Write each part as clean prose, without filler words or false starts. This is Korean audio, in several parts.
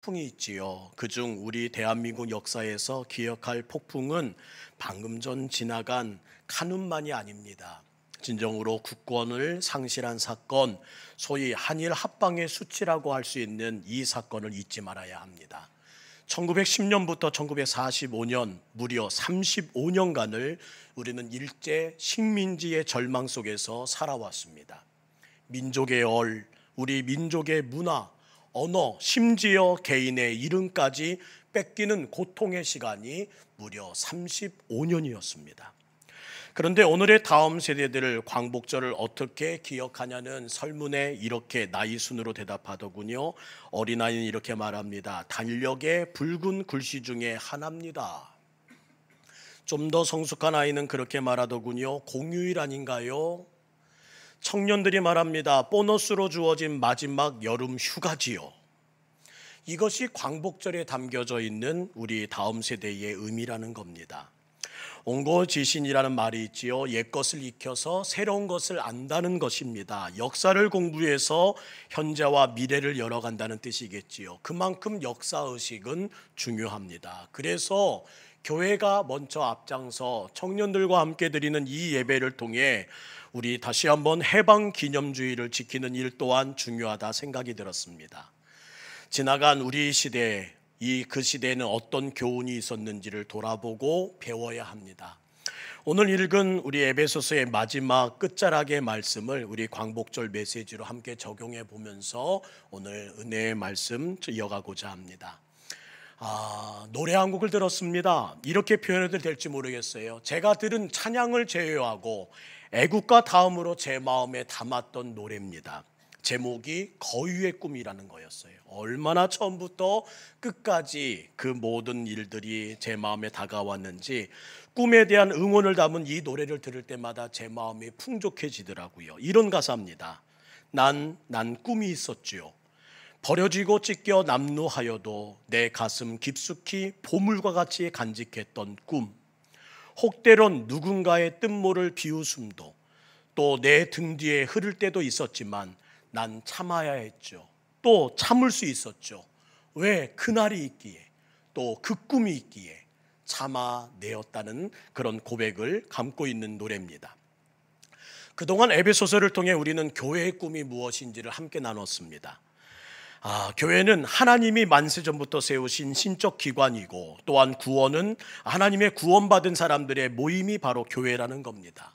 폭풍이 있지요. 그중 우리 대한민국 역사에서 기억할 폭풍은 방금 전 지나간 카눈만이 아닙니다. 진정으로 국권을 상실한 사건, 소위 한일 합방의 수치라고 할 수 있는 이 사건을 잊지 말아야 합니다. 1910년부터 1945년 무려 35년간을 우리는 일제 식민지의 절망 속에서 살아왔습니다. 민족의 우리 민족의 문화, 언어, 심지어 개인의 이름까지 뺏기는 고통의 시간이 무려 35년이었습니다. 그런데 오늘의 다음 세대들을 광복절을 어떻게 기억하냐는 설문에 이렇게 나이 순으로 대답하더군요. 어린아이는 이렇게 말합니다. 달력의 붉은 글씨 중에 하나입니다. 좀 더 성숙한 아이는 그렇게 말하더군요. 공휴일 아닌가요? 청년들이 말합니다. 보너스로 주어진 마지막 여름 휴가지요. 이것이 광복절에 담겨져 있는 우리 다음 세대의 의미라는 겁니다. 옹고지신이라는 말이 있지요. 옛것을 익혀서 새로운 것을 안다는 것입니다. 역사를 공부해서 현재와 미래를 열어간다는 뜻이겠지요. 그만큼 역사의식은 중요합니다. 그래서 교회가 먼저 앞장서 청년들과 함께 드리는 이 예배를 통해 우리 다시 한번 해방기념주의를 지키는 일 또한 중요하다 생각이 들었습니다. 지나간 우리 시대, 그 시대에는 어떤 교훈이 있었는지를 돌아보고 배워야 합니다. 오늘 읽은 우리 에베소서의 마지막 끝자락의 말씀을 우리 광복절 메시지로 함께 적용해 보면서 오늘 은혜의 말씀 이어가고자 합니다. 노래 한 곡을 들었습니다. 이렇게 표현해도 될지 모르겠어요. 제가 들은 찬양을 제외하고 애국가 다음으로 제 마음에 담았던 노래입니다. 제목이 거유의 꿈이라는 거였어요. 얼마나 처음부터 끝까지 그 모든 일들이 제 마음에 다가왔는지 꿈에 대한 응원을 담은 이 노래를 들을 때마다 제 마음이 풍족해지더라고요. 이런 가사입니다. 난 꿈이 있었지요. 버려지고 찢겨 남루하여도 내 가슴 깊숙이 보물과 같이 간직했던 꿈. 혹때론 누군가의 뜬모를 비웃음도 또 내 등 뒤에 흐를 때도 있었지만 난 참아야 했죠. 또 참을 수 있었죠. 왜? 그날이 있기에 또 그 꿈이 있기에 참아내었다는 그런 고백을 담고 있는 노래입니다. 그동안 에베소서를 통해 우리는 교회의 꿈이 무엇인지를 함께 나눴습니다. 교회는 하나님이 만세전부터 세우신 신적 기관이고 또한 구원은 하나님의 구원받은 사람들의 모임이 바로 교회라는 겁니다.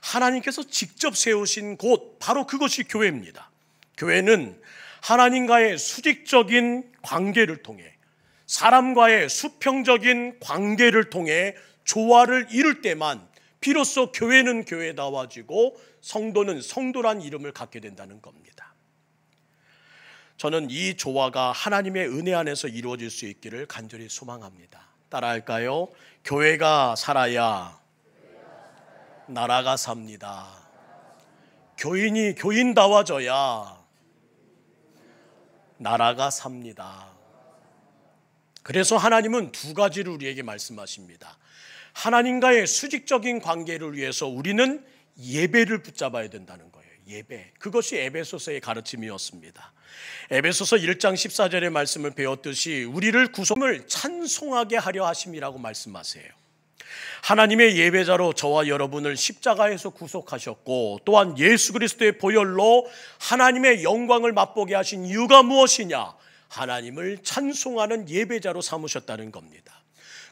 하나님께서 직접 세우신 곳 바로 그것이 교회입니다. 교회는 하나님과의 수직적인 관계를 통해 사람과의 수평적인 관계를 통해 조화를 이룰 때만 비로소 교회는 교회다워지고 성도는 성도란 이름을 갖게 된다는 겁니다. 저는 이 조화가 하나님의 은혜 안에서 이루어질 수 있기를 간절히 소망합니다. 따라할까요? 교회가 살아야 나라가 삽니다. 교인이 교인다워져야 나라가 삽니다. 그래서 하나님은 두 가지를 우리에게 말씀하십니다. 하나님과의 수직적인 관계를 위해서 우리는 예배를 붙잡아야 된다는 거예요. 예배. 그것이 에베소서의 가르침이었습니다. 에베소서 1장 14절의 말씀을 배웠듯이 우리를 구속을 찬송하게 하려 하심이라고 말씀하세요. 하나님의 예배자로 저와 여러분을 십자가에서 구속하셨고 또한 예수 그리스도의 보혈로 하나님의 영광을 맛보게 하신 이유가 무엇이냐? 하나님을 찬송하는 예배자로 삼으셨다는 겁니다.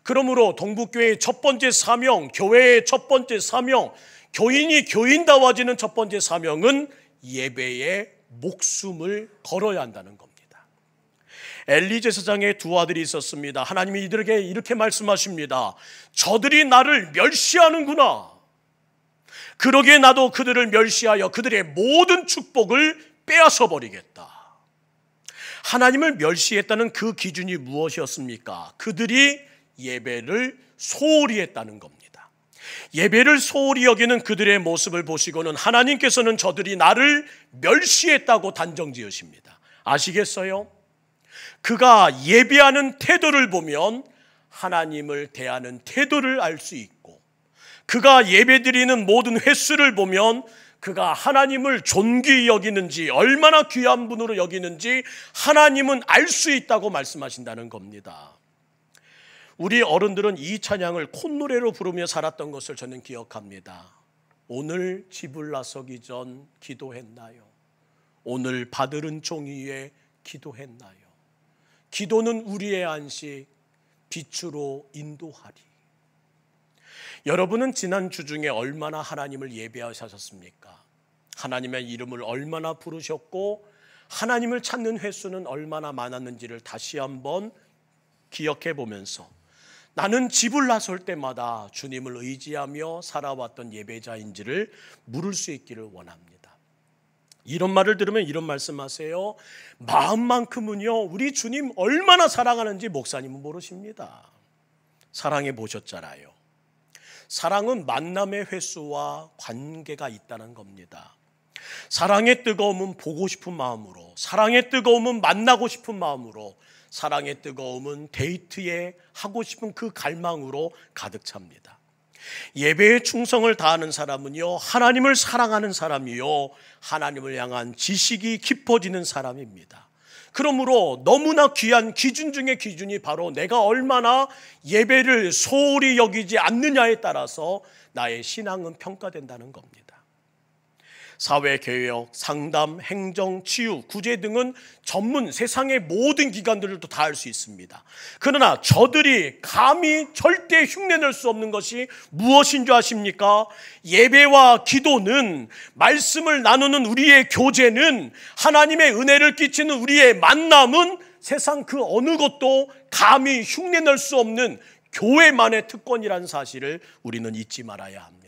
그러므로 동북교회의 첫 번째 사명, 교회의 첫 번째 사명, 교인이 교인다워지는 첫 번째 사명은 예배에 목숨을 걸어야 한다는 겁니다. 엘리 제사장의 두 아들이 있었습니다. 하나님이 이들에게 이렇게 말씀하십니다. 저들이 나를 멸시하는구나. 그러기에 나도 그들을 멸시하여 그들의 모든 축복을 빼앗아 버리겠다. 하나님을 멸시했다는 그 기준이 무엇이었습니까? 그들이 예배를 소홀히 했다는 겁니다. 예배를 소홀히 여기는 그들의 모습을 보시고는 하나님께서는 저들이 나를 멸시했다고 단정지으십니다. 아시겠어요? 그가 예배하는 태도를 보면 하나님을 대하는 태도를 알 수 있고 그가 예배드리는 모든 횟수를 보면 그가 하나님을 존귀히 여기는지, 얼마나 귀한 분으로 여기는지 하나님은 알 수 있다고 말씀하신다는 겁니다. 우리 어른들은 이 찬양을 콧노래로 부르며 살았던 것을 저는 기억합니다. 오늘 집을 나서기 전 기도했나요? 오늘 받으른 종이 위에 기도했나요? 기도는 우리의 안식, 빛으로 인도하리. 여러분은 지난 주 중에 얼마나 하나님을 예배하셨습니까? 하나님의 이름을 얼마나 부르셨고 하나님을 찾는 횟수는 얼마나 많았는지를 다시 한번 기억해 보면서 나는 집을 나설 때마다 주님을 의지하며 살아왔던 예배자인지를 물을 수 있기를 원합니다. 이런 말을 들으면 이런 말씀하세요. 마음만큼은요, 우리 주님 얼마나 사랑하는지 목사님은 모르십니다. 사랑해 보셨잖아요. 사랑은 만남의 횟수와 관계가 있다는 겁니다. 사랑의 뜨거움은 보고 싶은 마음으로, 사랑의 뜨거움은 만나고 싶은 마음으로, 사랑의 뜨거움은 데이트에 하고 싶은 그 갈망으로 가득 찹니다. 예배에 충성을 다하는 사람은요, 하나님을 사랑하는 사람이요, 하나님을 향한 지식이 깊어지는 사람입니다. 그러므로 너무나 귀한 기준 중의 기준이 바로 내가 얼마나 예배를 소홀히 여기지 않느냐에 따라서 나의 신앙은 평가된다는 겁니다. 사회개혁, 상담, 행정, 치유, 구제 등은 전문 세상의 모든 기관들도 다 할 수 있습니다. 그러나 저들이 감히 절대 흉내낼 수 없는 것이 무엇인 줄 아십니까? 예배와 기도는, 말씀을 나누는 우리의 교제는, 하나님의 은혜를 끼치는 우리의 만남은 세상 그 어느 것도 감히 흉내낼 수 없는 교회만의 특권이라는 사실을 우리는 잊지 말아야 합니다.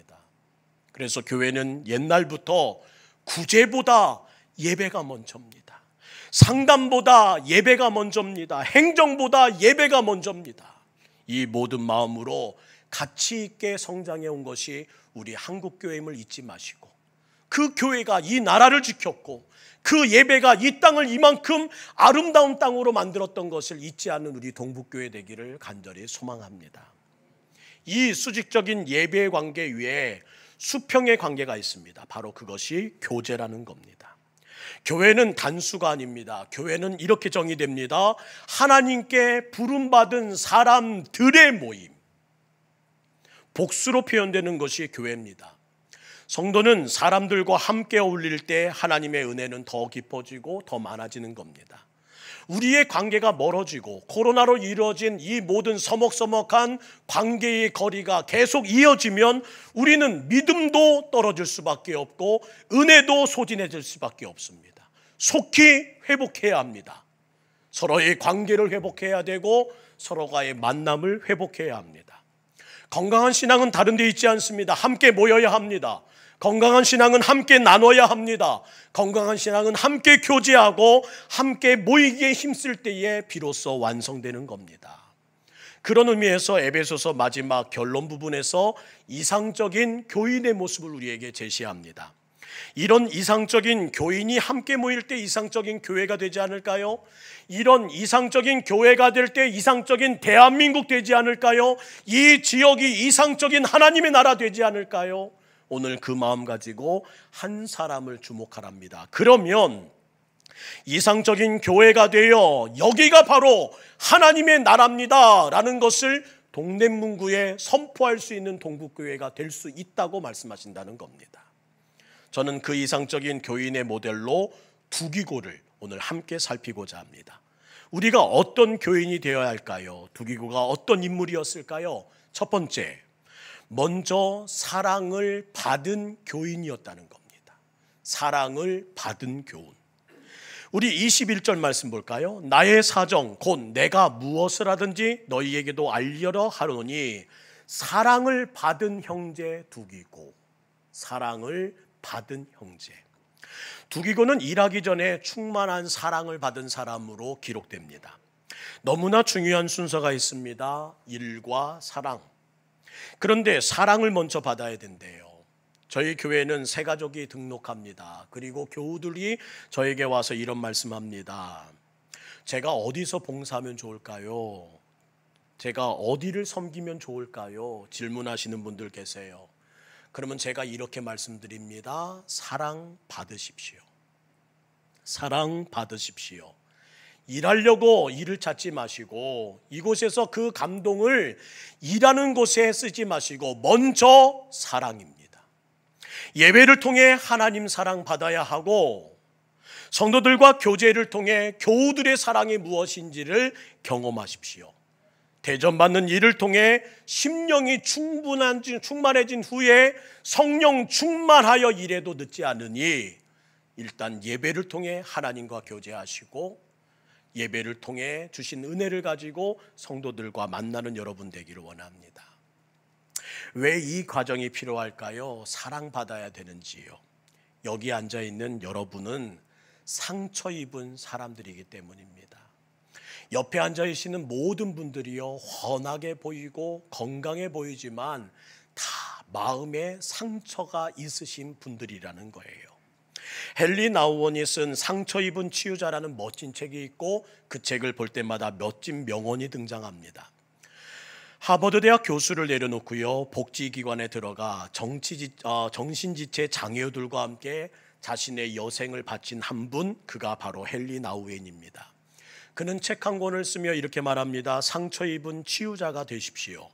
그래서 교회는 옛날부터 구제보다 예배가 먼저입니다. 상담보다 예배가 먼저입니다. 행정보다 예배가 먼저입니다. 이 모든 마음으로 가치 있게 성장해 온 것이 우리 한국교회임을 잊지 마시고, 그 교회가 이 나라를 지켰고 그 예배가 이 땅을 이만큼 아름다운 땅으로 만들었던 것을 잊지 않는 우리 동북교회 되기를 간절히 소망합니다. 이 수직적인 예배의 관계 위에 수평의 관계가 있습니다. 바로 그것이 교제라는 겁니다. 교회는 단수가 아닙니다. 교회는 이렇게 정의됩니다. 하나님께 부름받은 사람들의 모임, 복수로 표현되는 것이 교회입니다. 성도는 사람들과 함께 어울릴 때 하나님의 은혜는 더 깊어지고 더 많아지는 겁니다. 우리의 관계가 멀어지고 코로나로 이루어진 이 모든 서먹서먹한 관계의 거리가 계속 이어지면 우리는 믿음도 떨어질 수밖에 없고 은혜도 소진해질 수밖에 없습니다. 속히 회복해야 합니다. 서로의 관계를 회복해야 되고 서로가의 만남을 회복해야 합니다. 건강한 신앙은 다른 데 있지 않습니다. 함께 모여야 합니다. 건강한 신앙은 함께 나눠야 합니다. 건강한 신앙은 함께 교제하고 함께 모이기에 힘쓸 때에 비로소 완성되는 겁니다. 그런 의미에서 에베소서 마지막 결론 부분에서 이상적인 교인의 모습을 우리에게 제시합니다. 이런 이상적인 교인이 함께 모일 때 이상적인 교회가 되지 않을까요? 이런 이상적인 교회가 될 때 이상적인 대한민국 되지 않을까요? 이 지역이 이상적인 하나님의 나라 되지 않을까요? 오늘 그 마음 가지고 한 사람을 주목하랍니다. 그러면 이상적인 교회가 되어 여기가 바로 하나님의 나라입니다 라는 것을 동대문구에 선포할 수 있는 동북교회가 될 수 있다고 말씀하신다는 겁니다. 저는 그 이상적인 교인의 모델로 두기고를 오늘 함께 살피고자 합니다. 우리가 어떤 교인이 되어야 할까요? 두기고가 어떤 인물이었을까요? 첫 번째, 먼저 사랑을 받은 교인이었다는 겁니다. 사랑을 받은 교훈. 우리 21절 말씀 볼까요? 나의 사정 곧 내가 무엇을 하든지 너희에게도 알려라 하노니 사랑을 받은 형제 두기고. 사랑을 받은 형제. 두기고는 일하기 전에 충만한 사랑을 받은 사람으로 기록됩니다. 너무나 중요한 순서가 있습니다. 일과 사랑. 그런데 사랑을 먼저 받아야 된대요. 저희 교회는 새 가족이 등록합니다. 그리고 교우들이 저에게 와서 이런 말씀합니다. 제가 어디서 봉사하면 좋을까요? 제가 어디를 섬기면 좋을까요? 질문하시는 분들 계세요. 그러면 제가 이렇게 말씀드립니다. 사랑 받으십시오. 사랑 받으십시오. 일하려고 일을 찾지 마시고 이곳에서 그 감동을 일하는 곳에 쓰지 마시고 먼저 사랑입니다. 예배를 통해 하나님 사랑 받아야 하고 성도들과 교제를 통해 교우들의 사랑이 무엇인지를 경험하십시오. 대전받는 일을 통해 심령이 충만해진 후에 성령 충만하여 일해도 늦지 않으니 일단 예배를 통해 하나님과 교제하시고 예배를 통해 주신 은혜를 가지고 성도들과 만나는 여러분 되기를 원합니다. 왜 이 과정이 필요할까요? 사랑받아야 되는지요. 여기 앉아있는 여러분은 상처 입은 사람들이기 때문입니다. 옆에 앉아계시는 모든 분들이요 훤하게 보이고 건강해 보이지만 다 마음에 상처가 있으신 분들이라는 거예요. 헨리 나우원이 쓴 상처 입은 치유자라는 멋진 책이 있고 그 책을 볼 때마다 멋진 명언이 등장합니다. 하버드대학 교수를 내려놓고요 복지기관에 들어가 정신지체 장애우들과 함께 자신의 여생을 바친 한 분, 그가 바로 헨리 나우원입니다. 그는 책 한 권을 쓰며 이렇게 말합니다. 상처 입은 치유자가 되십시오.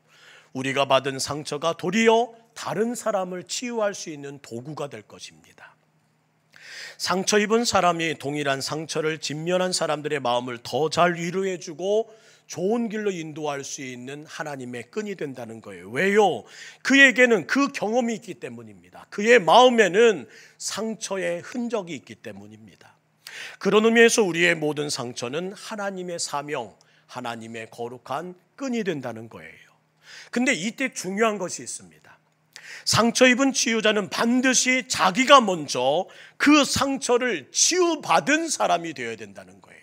우리가 받은 상처가 도리어 다른 사람을 치유할 수 있는 도구가 될 것입니다. 상처 입은 사람이 동일한 상처를 직면한 사람들의 마음을 더 잘 위로해주고 좋은 길로 인도할 수 있는 하나님의 끈이 된다는 거예요. 왜요? 그에게는 그 경험이 있기 때문입니다. 그의 마음에는 상처의 흔적이 있기 때문입니다. 그런 의미에서 우리의 모든 상처는 하나님의 사명, 하나님의 거룩한 끈이 된다는 거예요. 근데 이때 중요한 것이 있습니다. 상처 입은 치유자는 반드시 자기가 먼저 그 상처를 치유받은 사람이 되어야 된다는 거예요.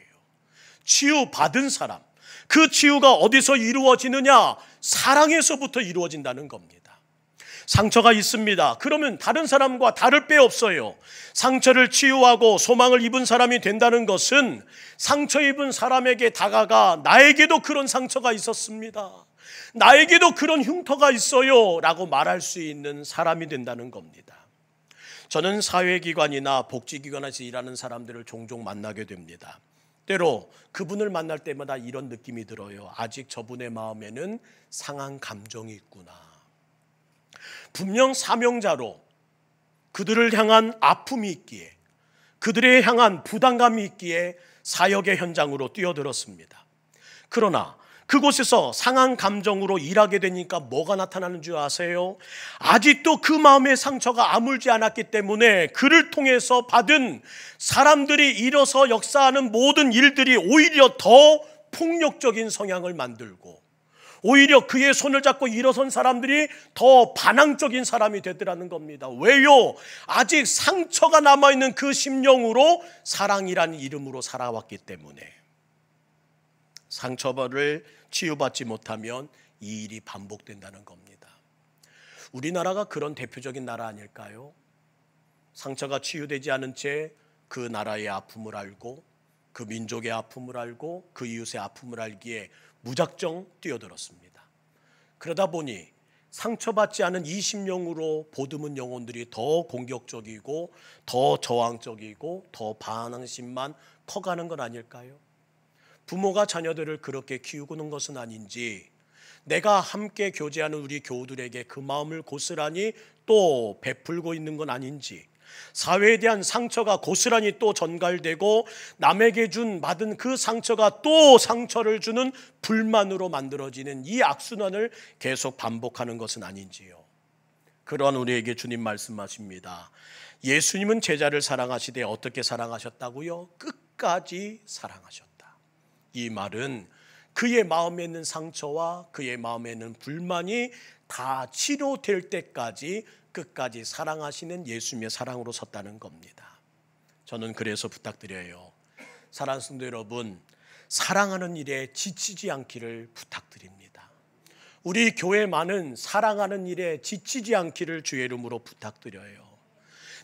치유받은 사람. 그 치유가 어디서 이루어지느냐? 사랑에서부터 이루어진다는 겁니다. 상처가 있습니다. 그러면 다른 사람과 다를 바 없어요. 상처를 치유하고 소망을 입은 사람이 된다는 것은 상처 입은 사람에게 다가가 나에게도 그런 상처가 있었습니다. 나에게도 그런 흉터가 있어요 라고 말할 수 있는 사람이 된다는 겁니다. 저는 사회기관이나 복지기관에서 일하는 사람들을 종종 만나게 됩니다. 때로 그분을 만날 때마다 이런 느낌이 들어요. 아직 저분의 마음에는 상한 감정이 있구나. 분명 사명자로 그들을 향한 아픔이 있기에, 그들에 향한 부담감이 있기에 사역의 현장으로 뛰어들었습니다. 그러나 그곳에서 상한 감정으로 일하게 되니까 뭐가 나타나는 줄 아세요? 아직도 그 마음의 상처가 아물지 않았기 때문에 그를 통해서 받은 사람들이 일어서 역사하는 모든 일들이 오히려 더 폭력적인 성향을 만들고 오히려 그의 손을 잡고 일어선 사람들이 더 반항적인 사람이 되더라는 겁니다. 왜요? 아직 상처가 남아있는 그 심령으로 사랑이라는 이름으로 살아왔기 때문에. 상처를 치유받지 못하면 이 일이 반복된다는 겁니다. 우리나라가 그런 대표적인 나라 아닐까요? 상처가 치유되지 않은 채 그 나라의 아픔을 알고 그 민족의 아픔을 알고 그 이웃의 아픔을 알기에 무작정 뛰어들었습니다. 그러다 보니 상처받지 않은 이 심령으로 보듬은 영혼들이 더 공격적이고 더 저항적이고 더 반항심만 커가는 건 아닐까요? 부모가 자녀들을 그렇게 키우고는 것은 아닌지, 내가 함께 교제하는 우리 교우들에게 그 마음을 고스란히 또 베풀고 있는 건 아닌지, 사회에 대한 상처가 고스란히 또 전갈되고 남에게 받은 그 상처가 또 상처를 주는 불만으로 만들어지는 이 악순환을 계속 반복하는 것은 아닌지요. 그러한 우리에게 주님 말씀하십니다. 예수님은 제자를 사랑하시되 어떻게 사랑하셨다고요? 끝까지 사랑하셨다. 이 말은 그의 마음에 있는 상처와 그의 마음에 있는 불만이 다 치료될 때까지 끝까지 사랑하시는 예수님의 사랑으로 섰다는 겁니다. 저는 그래서 부탁드려요. 사랑하는 성도 여러분, 사랑하는 일에 지치지 않기를 부탁드립니다. 우리 교회만은 사랑하는 일에 지치지 않기를 주의 이름으로 부탁드려요.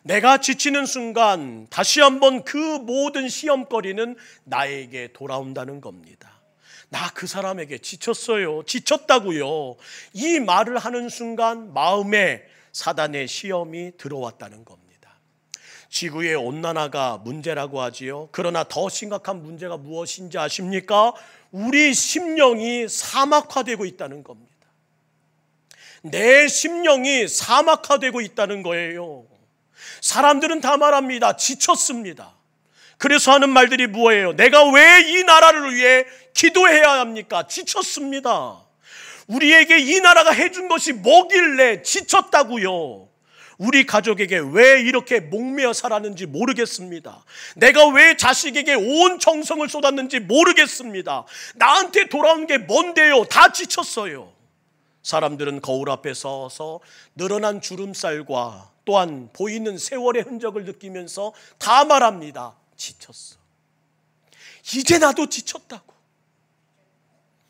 내가 지치는 순간 다시 한번 그 모든 시험거리는 나에게 돌아온다는 겁니다. 나 그 사람에게 지쳤어요. 지쳤다고요. 이 말을 하는 순간 마음에 사단의 시험이 들어왔다는 겁니다. 지구의 온난화가 문제라고 하지요. 그러나 더 심각한 문제가 무엇인지 아십니까? 우리 심령이 사막화되고 있다는 겁니다. 내 심령이 사막화되고 있다는 거예요. 사람들은 다 말합니다. 지쳤습니다. 그래서 하는 말들이 뭐예요? 내가 왜 이 나라를 위해 기도해야 합니까? 지쳤습니다. 우리에게 이 나라가 해준 것이 뭐길래 지쳤다고요? 우리 가족에게 왜 이렇게 목매어 살았는지 모르겠습니다. 내가 왜 자식에게 온 정성을 쏟았는지 모르겠습니다. 나한테 돌아온 게 뭔데요? 다 지쳤어요. 사람들은 거울 앞에 서서 늘어난 주름살과 또한 보이는 세월의 흔적을 느끼면서 다 말합니다. 지쳤어. 이제 나도 지쳤다고.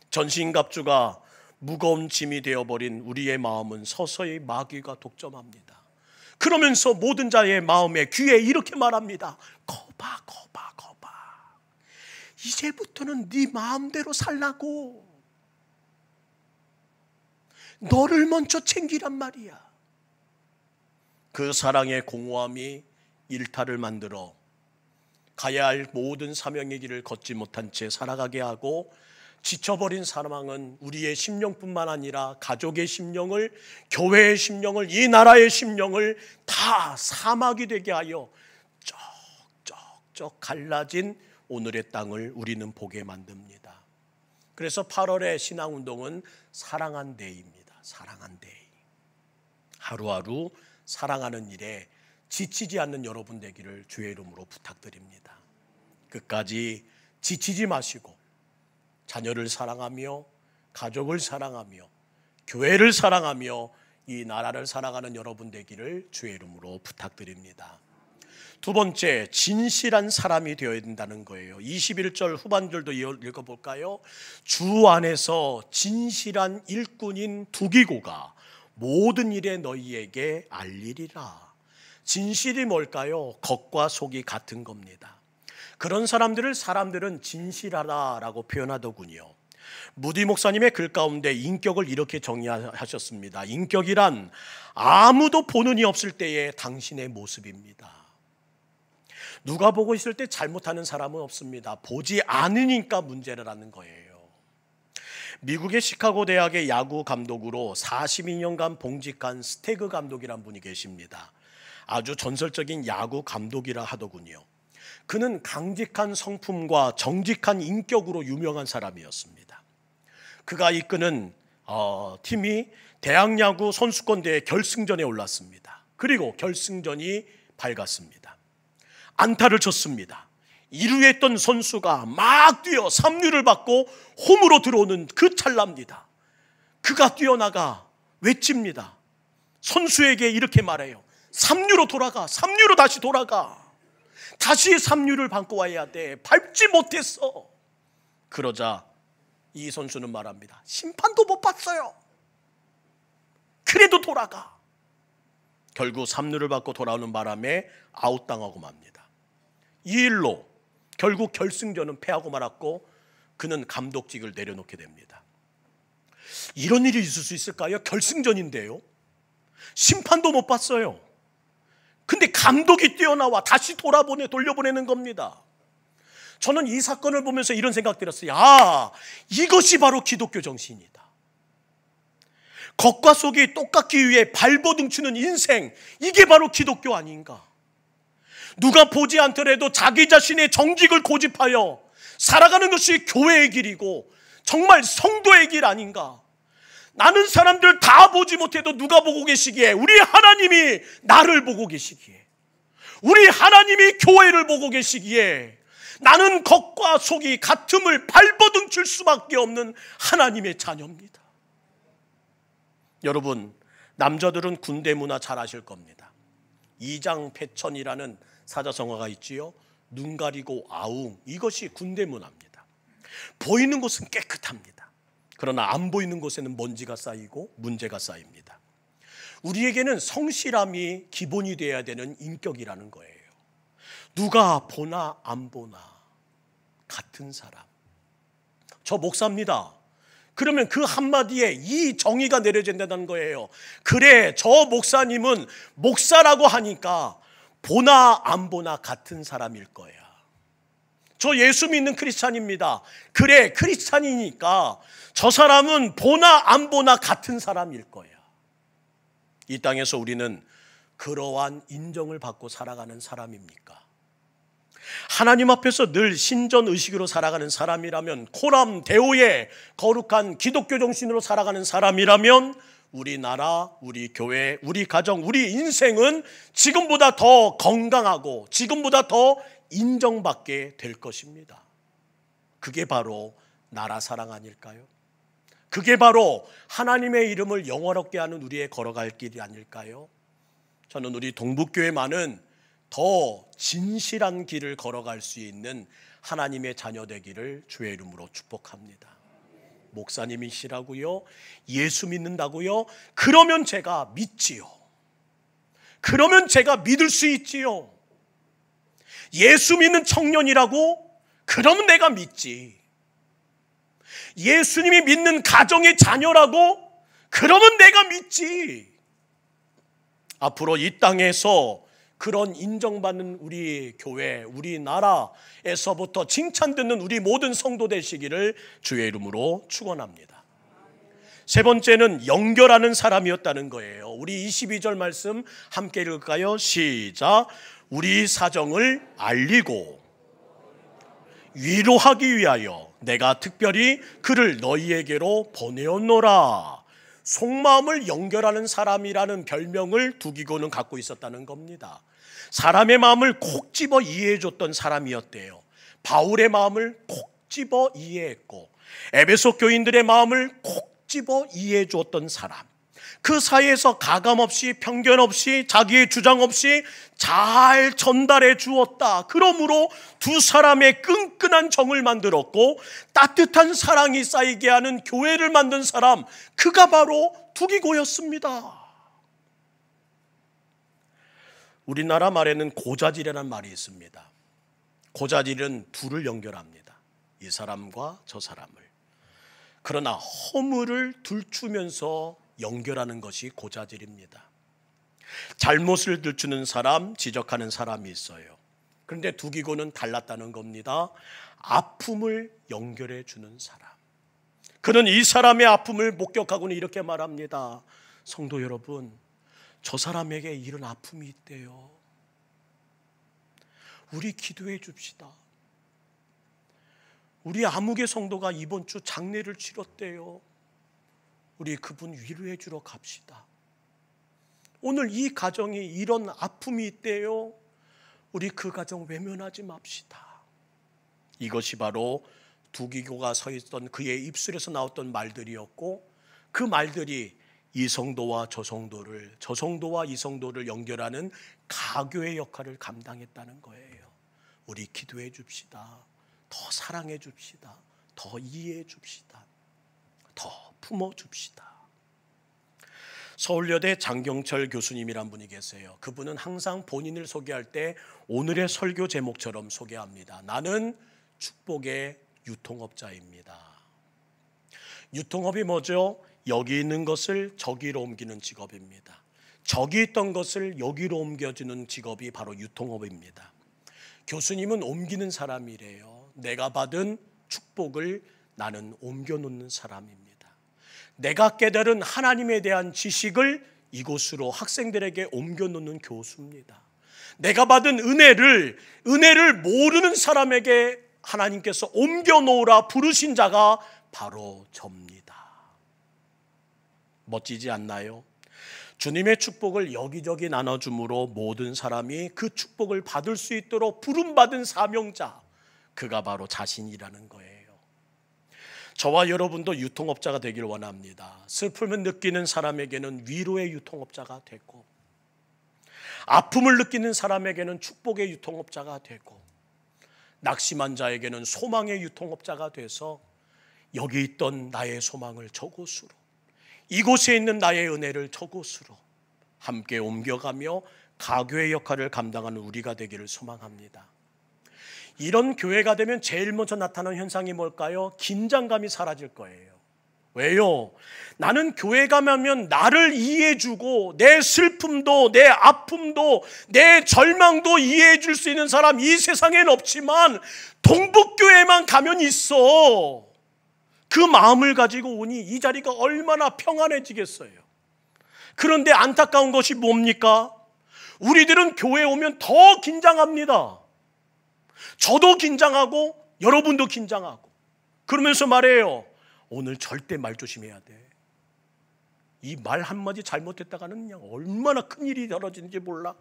전신갑주가 무거운 짐이 되어버린 우리의 마음은 서서히 마귀가 독점합니다. 그러면서 모든 자의 마음에 귀에 이렇게 말합니다. 거봐. 이제부터는 네 마음대로 살라고. 너를 먼저 챙기란 말이야. 그 사랑의 공허함이 일탈을 만들어 가야 할 모든 사명의 길을 걷지 못한 채 살아가게 하고, 지쳐버린 사망은 우리의 심령뿐만 아니라 가족의 심령을, 교회의 심령을, 이 나라의 심령을 다 사막이 되게 하여 쩍쩍쩍 갈라진 오늘의 땅을 우리는 보게 만듭니다. 그래서 8월의 신앙운동은 사랑한 데이입니다. 사랑한 데이. 하루하루 사랑하는 일에 지치지 않는 여러분 되기를 주의 이름으로 부탁드립니다. 끝까지 지치지 마시고 자녀를 사랑하며 가족을 사랑하며 교회를 사랑하며 이 나라를 사랑하는 여러분 되기를 주의 이름으로 부탁드립니다. 두 번째, 진실한 사람이 되어야 된다는 거예요. 21절 후반절도 읽어볼까요? 주 안에서 진실한 일꾼인 두기고가 모든 일에 너희에게 알리리라. 진실이 뭘까요? 겉과 속이 같은 겁니다. 그런 사람들은 진실하다라고 표현하더군요. 무디 목사님의 글 가운데 인격을 이렇게 정의하셨습니다. 인격이란 아무도 보는 이 없을 때의 당신의 모습입니다. 누가 보고 있을 때 잘못하는 사람은 없습니다. 보지 않으니까 문제라는 거예요. 미국의 시카고 대학의 야구 감독으로 42년간 봉직한 스태그 감독이란 분이 계십니다. 아주 전설적인 야구 감독이라 하더군요. 그는 강직한 성품과 정직한 인격으로 유명한 사람이었습니다. 그가 이끄는 팀이 대학야구 선수권대회 결승전에 올랐습니다. 그리고 결승전이 밝았습니다. 안타를 쳤습니다. 2루에 있던 선수가 막 뛰어 3루를 받고 홈으로 들어오는 그 찰나입니다. 그가 뛰어나가 외칩니다. 선수에게 이렇게 말해요. 3루로 돌아가. 3루로 다시 돌아가. 다시 3루를 밟고 와야 돼. 밟지 못했어. 그러자 이 선수는 말합니다. 심판도 못 봤어요. 그래도 돌아가. 결국 3루를 밟고 돌아오는 바람에 아웃당하고 맙니다. 이 일로 결국 결승전은 패하고 말았고 그는 감독직을 내려놓게 됩니다. 이런 일이 있을 수 있을까요? 결승전인데요. 심판도 못 봤어요. 근데 감독이 뛰어나와 다시 돌려보내는 겁니다. 저는 이 사건을 보면서 이런 생각 들었어요. 이것이 바로 기독교 정신이다. 겉과 속이 똑같기 위해 발버둥 치는 인생, 이게 바로 기독교 아닌가. 누가 보지 않더라도 자기 자신의 정직을 고집하여 살아가는 것이 교회의 길이고 정말 성도의 길 아닌가. 나는 사람들 다 보지 못해도 누가 보고 계시기에? 우리 하나님이 나를 보고 계시기에, 우리 하나님이 교회를 보고 계시기에 나는 겉과 속이 같음을 발버둥 칠 수밖에 없는 하나님의 자녀입니다. 여러분, 남자들은 군대 문화 잘 아실 겁니다. 이장패천이라는 사자성어가 있지요. 눈 가리고 아웅, 이것이 군대 문화입니다. 보이는 곳은 깨끗합니다. 그러나 안 보이는 곳에는 먼지가 쌓이고 문제가 쌓입니다. 우리에게는 성실함이 기본이 되어야 되는 인격이라는 거예요. 누가 보나 안 보나 같은 사람. 저 목사입니다. 그러면 그 한마디에 이 정의가 내려진다는 거예요. 그래, 저 목사님은 목사라고 하니까 보나 안 보나 같은 사람일 거야. 저 예수 믿는 크리스찬입니다. 그래, 크리스찬이니까 저 사람은 보나 안 보나 같은 사람일 거야. 이 땅에서 우리는 그러한 인정을 받고 살아가는 사람입니까? 하나님 앞에서 늘 신전의식으로 살아가는 사람이라면, 코람 대오의 거룩한 기독교 정신으로 살아가는 사람이라면 우리 나라, 우리 교회, 우리 가정, 우리 인생은 지금보다 더 건강하고 지금보다 더 인정받게 될 것입니다. 그게 바로 나라 사랑 아닐까요? 그게 바로 하나님의 이름을 영화롭게 하는 우리의 걸어갈 길이 아닐까요? 저는 우리 동북교회만은 더 진실한 길을 걸어갈 수 있는 하나님의 자녀 되기를 주의 이름으로 축복합니다. 목사님이시라고요? 예수 믿는다고요? 그러면 제가 믿지요. 그러면 제가 믿을 수 있지요. 예수 믿는 청년이라고? 그러면 내가 믿지. 예수님이 믿는 가정의 자녀라고? 그러면 내가 믿지. 앞으로 이 땅에서 그런 인정받는 우리 교회, 우리 나라에서부터 칭찬듣는 우리 모든 성도 되시기를 주의 이름으로 축원합니다. 세 번째는 연결하는 사람이었다는 거예요. 우리 22절 말씀 함께 읽을까요? 시작. 우리 사정을 알리고 위로하기 위하여 내가 특별히 그를 너희에게로 보내었노라. 속마음을 연결하는 사람이라는 별명을 두기고는 갖고 있었다는 겁니다. 사람의 마음을 콕 집어 이해해줬던 사람이었대요. 바울의 마음을 콕 집어 이해했고 에베소 교인들의 마음을 콕 집어 이해해줬던 사람, 그 사이에서 가감 없이 편견 없이 자기의 주장 없이 잘 전달해 주었다. 그러므로 두 사람의 끈끈한 정을 만들었고 따뜻한 사랑이 쌓이게 하는 교회를 만든 사람, 그가 바로 두기고였습니다. 우리나라 말에는 고자질이라는 말이 있습니다. 고자질은 둘을 연결합니다. 이 사람과 저 사람을. 그러나 허물을 들추면서 연결하는 것이 고자질입니다. 잘못을 들추는 사람, 지적하는 사람이 있어요. 그런데 두기고는 달랐다는 겁니다. 아픔을 연결해 주는 사람. 그는 이 사람의 아픔을 목격하고는 이렇게 말합니다. 성도 여러분, 저 사람에게 이런 아픔이 있대요. 우리 기도해 줍시다. 우리 아무개 성도가 이번 주 장례를 치렀대요. 우리 그분 위로해 주러 갑시다. 오늘 이 가정이 이런 아픔이 있대요. 우리 그 가정 외면하지 맙시다. 이것이 바로 두기고가 서 있던 그의 입술에서 나왔던 말들이었고, 그 말들이 이 성도와 저 성도를, 저 성도와 이 성도를 연결하는 가교의 역할을 감당했다는 거예요. 우리 기도해 줍시다. 더 사랑해 줍시다. 더 이해해 줍시다. 더 품어줍시다. 서울여대 장경철 교수님이란 분이 계세요. 그분은 항상 본인을 소개할 때 오늘의 설교 제목처럼 소개합니다. 나는 축복의 유통업자입니다. 유통업이 뭐죠? 여기 있는 것을 저기로 옮기는 직업입니다. 저기 있던 것을 여기로 옮겨주는 직업이 바로 유통업입니다. 교수님은 옮기는 사람이래요. 내가 받은 축복을 나는 옮겨놓는 사람입니다. 내가 깨달은 하나님에 대한 지식을 이곳으로 학생들에게 옮겨놓는 교수입니다. 내가 받은 은혜를 모르는 사람에게 하나님께서 옮겨놓으라 부르신 자가 바로 접니다. 멋지지 않나요? 주님의 축복을 여기저기 나눠줌으로 모든 사람이 그 축복을 받을 수 있도록 부름받은 사명자, 그가 바로 자신이라는 거예요. 저와 여러분도 유통업자가 되길 원합니다. 슬픔을 느끼는 사람에게는 위로의 유통업자가 되고, 아픔을 느끼는 사람에게는 축복의 유통업자가 되고, 낙심한 자에게는 소망의 유통업자가 돼서 여기 있던 나의 소망을 저곳으로, 이곳에 있는 나의 은혜를 저곳으로 함께 옮겨가며 가교의 역할을 감당하는 우리가 되기를 소망합니다. 이런 교회가 되면 제일 먼저 나타나는 현상이 뭘까요? 긴장감이 사라질 거예요. 왜요? 나는 교회 가면 나를 이해해주고 내 슬픔도 내 아픔도 내 절망도 이해해줄 수 있는 사람 이 세상엔 없지만 동북교회만 가면 있어. 그 마음을 가지고 오니 이 자리가 얼마나 평안해지겠어요. 그런데 안타까운 것이 뭡니까? 우리들은 교회에 오면 더 긴장합니다. 저도 긴장하고 여러분도 긴장하고 그러면서 말해요. 오늘 절대 말 조심해야 돼. 이 말 한마디 잘못했다가는 그냥 얼마나 큰일이 벌어지는지 몰라.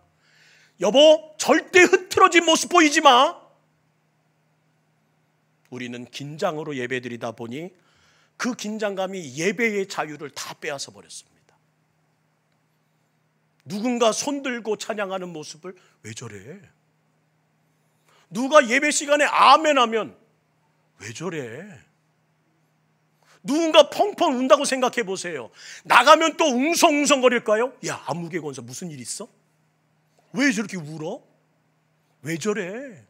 여보, 절대 흐트러진 모습 보이지 마. 우리는 긴장으로 예배드리다 보니 그 긴장감이 예배의 자유를 다 빼앗아 버렸습니다. 누군가 손들고 찬양하는 모습을 왜 저래? 누가 예배 시간에 아멘 하면 왜 저래? 누군가 펑펑 운다고 생각해 보세요. 나가면 또 웅성웅성거릴까요? 야, 아무개 권사 무슨 일 있어? 왜 저렇게 울어? 왜 저래?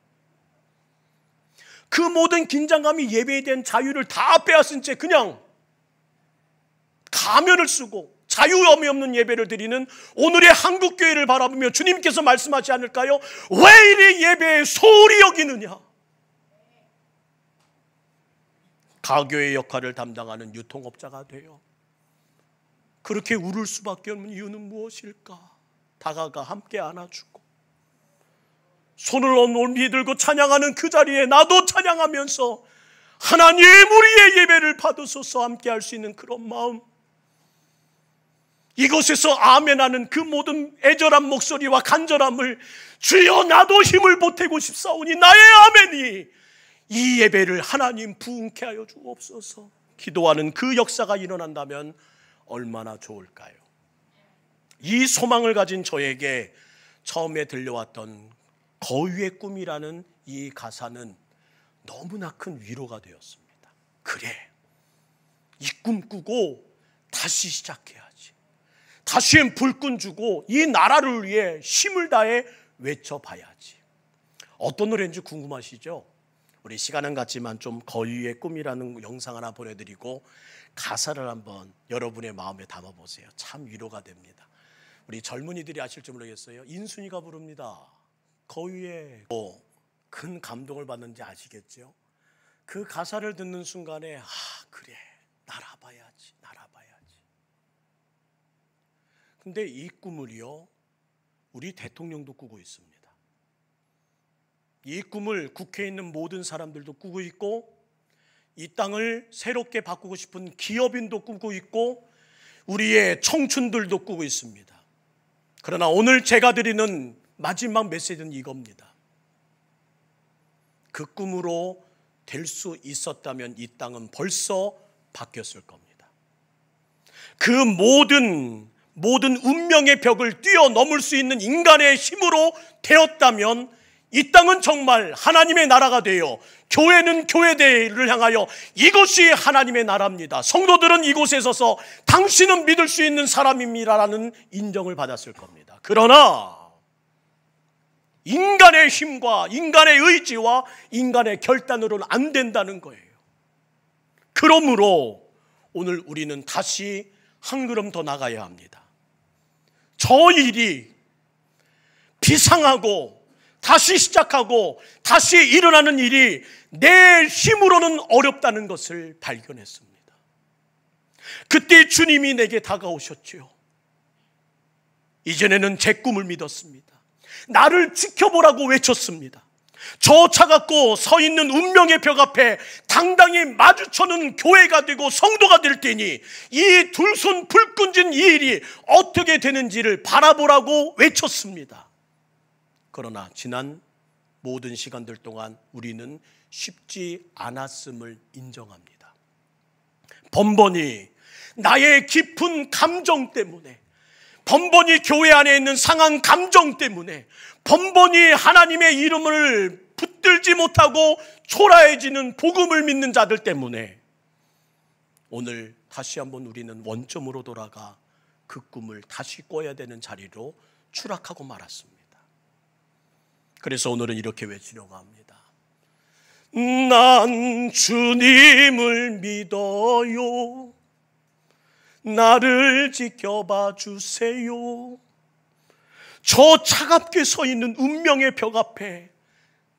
그 모든 긴장감이 예배에 대한 자유를 다 빼앗은 채 그냥 가면을 쓰고 자유함이 없는 예배를 드리는 오늘의 한국교회를 바라보며 주님께서 말씀하지 않을까요? 왜 이리 예배에 소홀히 여기느냐? 가교의 역할을 담당하는 유통업자가 돼요. 그렇게 울을 수밖에 없는 이유는 무엇일까? 다가가 함께 안아주고 손을 온몸이 들고 찬양하는 그 자리에 나도 찬양하면서 하나님 우리의 예배를 받으소서 함께 할 수 있는 그런 마음, 이곳에서 아멘하는 그 모든 애절한 목소리와 간절함을 주여 나도 힘을 보태고 싶사오니 나의 아멘이 이 예배를 하나님 부흥케 하여 주옵소서. 기도하는 그 역사가 일어난다면 얼마나 좋을까요? 이 소망을 가진 저에게 처음에 들려왔던 거위의 꿈이라는 이 가사는 너무나 큰 위로가 되었습니다. 그래, 이 꿈 꾸고 다시 시작해야지. 다시 불끈 주고 이 나라를 위해 힘을 다해 외쳐봐야지. 어떤 노래인지 궁금하시죠? 우리 시간은 같지만 좀 거위의 꿈이라는 영상 하나 보내드리고 가사를 한번 여러분의 마음에 담아보세요. 참 위로가 됩니다. 우리 젊은이들이 아실 줄 모르겠어요. 인순이가 부릅니다. 거위의 큰 감동을 받는지 아시겠죠? 그 가사를 듣는 순간에 그래, 날아봐야지. 근데 이 꿈을요, 우리 대통령도 꾸고 있습니다. 이 꿈을 국회에 있는 모든 사람들도 꾸고 있고, 이 땅을 새롭게 바꾸고 싶은 기업인도 꾸고 있고, 우리의 청춘들도 꾸고 있습니다. 그러나 오늘 제가 드리는 마지막 메시지는 이겁니다. 그 꿈으로 될 수 있었다면 이 땅은 벌써 바뀌었을 겁니다. 그 모든 운명의 벽을 뛰어넘을 수 있는 인간의 힘으로 되었다면 이 땅은 정말 하나님의 나라가 되어 교회는 교회대를 향하여 이것이 하나님의 나라입니다. 성도들은 이곳에 서서 당신은 믿을 수 있는 사람입니다라는 인정을 받았을 겁니다. 그러나 인간의 힘과 인간의 의지와 인간의 결단으로는 안 된다는 거예요. 그러므로 오늘 우리는 다시 한 걸음 더 나가야 합니다. 저 일이 비상하고 다시 시작하고 다시 일어나는 일이 내 힘으로는 어렵다는 것을 발견했습니다. 그때 주님이 내게 다가오셨죠. 이전에는 제 꿈을 믿었습니다. 나를 지켜보라고 외쳤습니다. 저 차갑고 서 있는 운명의 벽 앞에 당당히 마주쳐는 교회가 되고 성도가 될 테니 이 두 손 불끈진 이 일이 어떻게 되는지를 바라보라고 외쳤습니다. 그러나 지난 모든 시간들 동안 우리는 쉽지 않았음을 인정합니다. 번번이 나의 깊은 감정 때문에, 번번이 교회 안에 있는 상한 감정 때문에, 번번이 하나님의 이름을 붙들지 못하고 초라해지는 복음을 믿는 자들 때문에 오늘 다시 한번 우리는 원점으로 돌아가 그 꿈을 다시 꿔야 되는 자리로 추락하고 말았습니다. 그래서 오늘은 이렇게 외치려고 합니다. 난 주님을 믿어요. 나를 지켜봐 주세요. 저 차갑게 서 있는 운명의 벽 앞에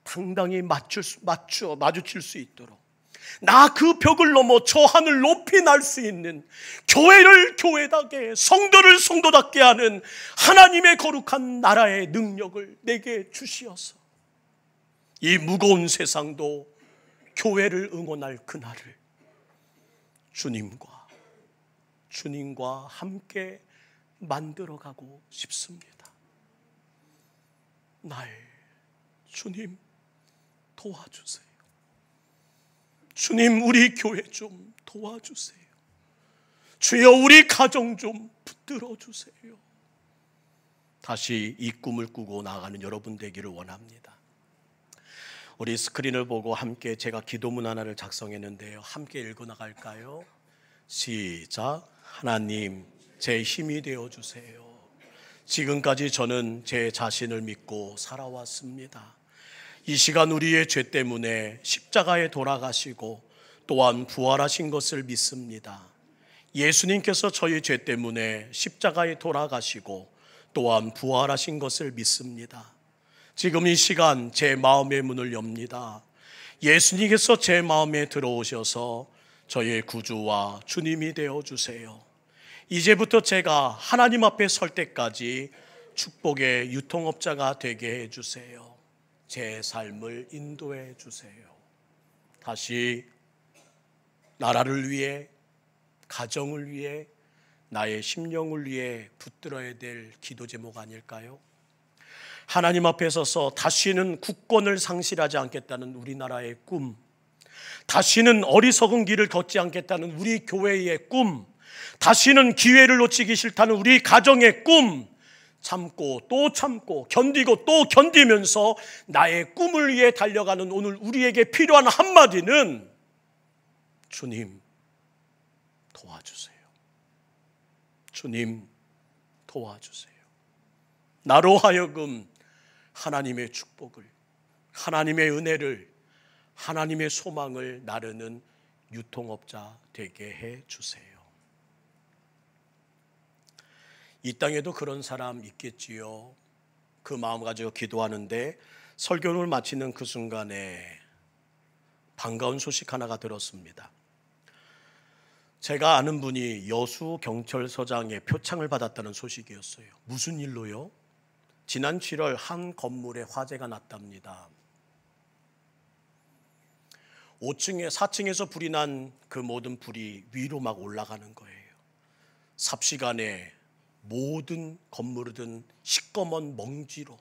당당히 마주칠 수 있도록, 나 그 벽을 넘어 저 하늘 높이 날 수 있는, 교회를 교회답게, 성도를 성도답게 하는 하나님의 거룩한 나라의 능력을 내게 주시어서 이 무거운 세상도 교회를 응원할 그날을 주님과 함께 만들어가고 싶습니다. 날 주님 도와주세요. 주님, 우리 교회 좀 도와주세요. 주여, 우리 가정 좀 붙들어 주세요. 다시 이 꿈을 꾸고 나아가는 여러분 되기를 원합니다. 우리 스크린을 보고 함께 제가 기도문 하나를 작성했는데요, 함께 읽어 나갈까요? 시작. 하나님, 제 힘이 되어 주세요. 지금까지 저는 제 자신을 믿고 살아왔습니다. 이 시간 우리의 죄 때문에 십자가에 돌아가시고 또한 부활하신 것을 믿습니다. 예수님께서 저희 죄 때문에 십자가에 돌아가시고 또한 부활하신 것을 믿습니다. 지금 이 시간 제 마음의 문을 엽니다. 예수님께서 제 마음에 들어오셔서 저의 구주와 주님이 되어주세요. 이제부터 제가 하나님 앞에 설 때까지 축복의 유통업자가 되게 해주세요. 제 삶을 인도해 주세요. 다시 나라를 위해, 가정을 위해, 나의 심령을 위해 붙들어야 될 기도 제목 아닐까요? 하나님 앞에 서서 다시는 국권을 상실하지 않겠다는 우리나라의 꿈, 다시는 어리석은 길을 걷지 않겠다는 우리 교회의 꿈, 다시는 기회를 놓치기 싫다는 우리 가정의 꿈, 참고 또 참고 견디고 또 견디면서 나의 꿈을 위해 달려가는 오늘 우리에게 필요한 한마디는 주님 도와주세요. 주님 도와주세요. 나로 하여금 하나님의 축복을, 하나님의 은혜를, 하나님의 소망을 나르는 유통업자 되게 해 주세요. 이 땅에도 그런 사람 있겠지요. 그 마음 가지고 기도하는데 설교를 마치는 그 순간에 반가운 소식 하나가 들었습니다. 제가 아는 분이 여수경찰서장의 표창을 받았다는 소식이었어요. 무슨 일로요? 지난 7월 한 건물에 화재가 났답니다. 4층에서 불이 난 그 모든 불이 위로 막 올라가는 거예요. 삽시간에 모든 건물은 시꺼먼 먼지로,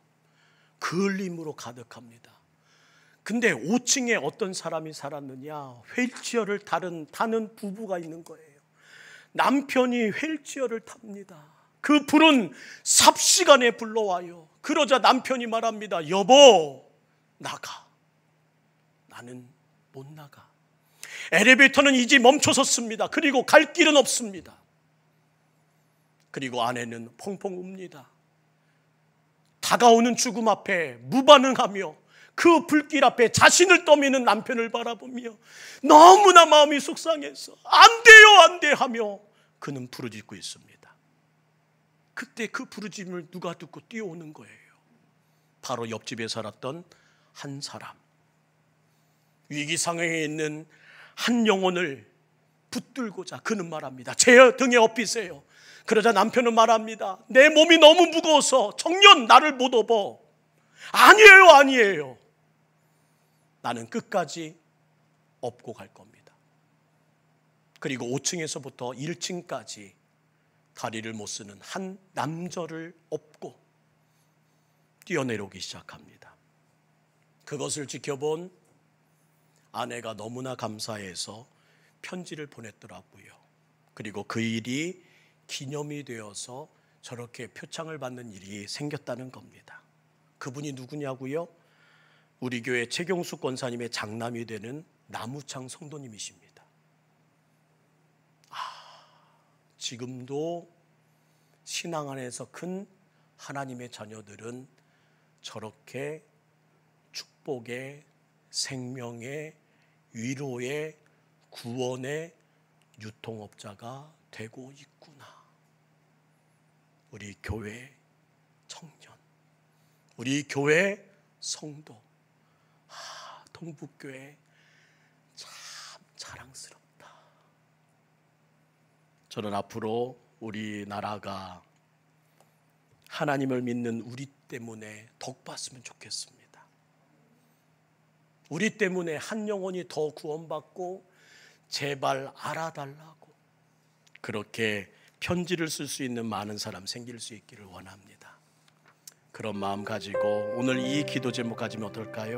그을림으로 가득합니다. 근데 5층에 어떤 사람이 살았느냐? 휠체어를 타는 부부가 있는 거예요. 남편이 휠체어를 탑니다. 그 불은 삽시간에 불러와요. 그러자 남편이 말합니다. 여보, 나가. 나는 못 나가. 엘리베이터는 이제 멈춰섰습니다. 그리고 갈 길은 없습니다. 그리고 아내는 펑펑 웁니다. 다가오는 죽음 앞에 무반응하며 그 불길 앞에 자신을 떠미는 남편을 바라보며 너무나 마음이 속상해서 안 돼요, 안 돼 하며 그는 부르짖고 있습니다. 그때 그 부르짖음을 누가 듣고 뛰어오는 거예요. 바로 옆집에 살았던 한 사람. 위기 상황에 있는 한 영혼을 붙들고자 그는 말합니다. 제 등에 업히세요. 그러자 남편은 말합니다. 내 몸이 너무 무거워서 정녕 나를 못 업어. 아니에요, 아니에요. 나는 끝까지 업고 갈 겁니다. 그리고 5층에서부터 1층까지 다리를 못 쓰는 한 남자를 업고 뛰어내려오기 시작합니다. 그것을 지켜본 아내가 너무나 감사해서 편지를 보냈더라고요. 그리고 그 일이 기념이 되어서 저렇게 표창을 받는 일이 생겼다는 겁니다. 그분이 누구냐고요? 우리 교회 최경숙 권사님의 장남이 되는 나무창 성도님이십니다. 지금도 신앙 안에서 큰 하나님의 자녀들은 저렇게 축복의, 생명의, 위로의, 구원의 유통업자가 되고 있구나. 우리 교회 청년, 우리 교회 성도, 동북교회 참 자랑스럽다. 저는 앞으로 우리나라가 하나님을 믿는 우리 때문에 덕받으면 좋겠습니다. 우리 때문에 한 영혼이 더 구원받고 제발 알아달라고 그렇게 편지를 쓸 수 있는 많은 사람 생길 수 있기를 원합니다. 그런 마음 가지고 오늘 이 기도 제목 가지면 어떨까요?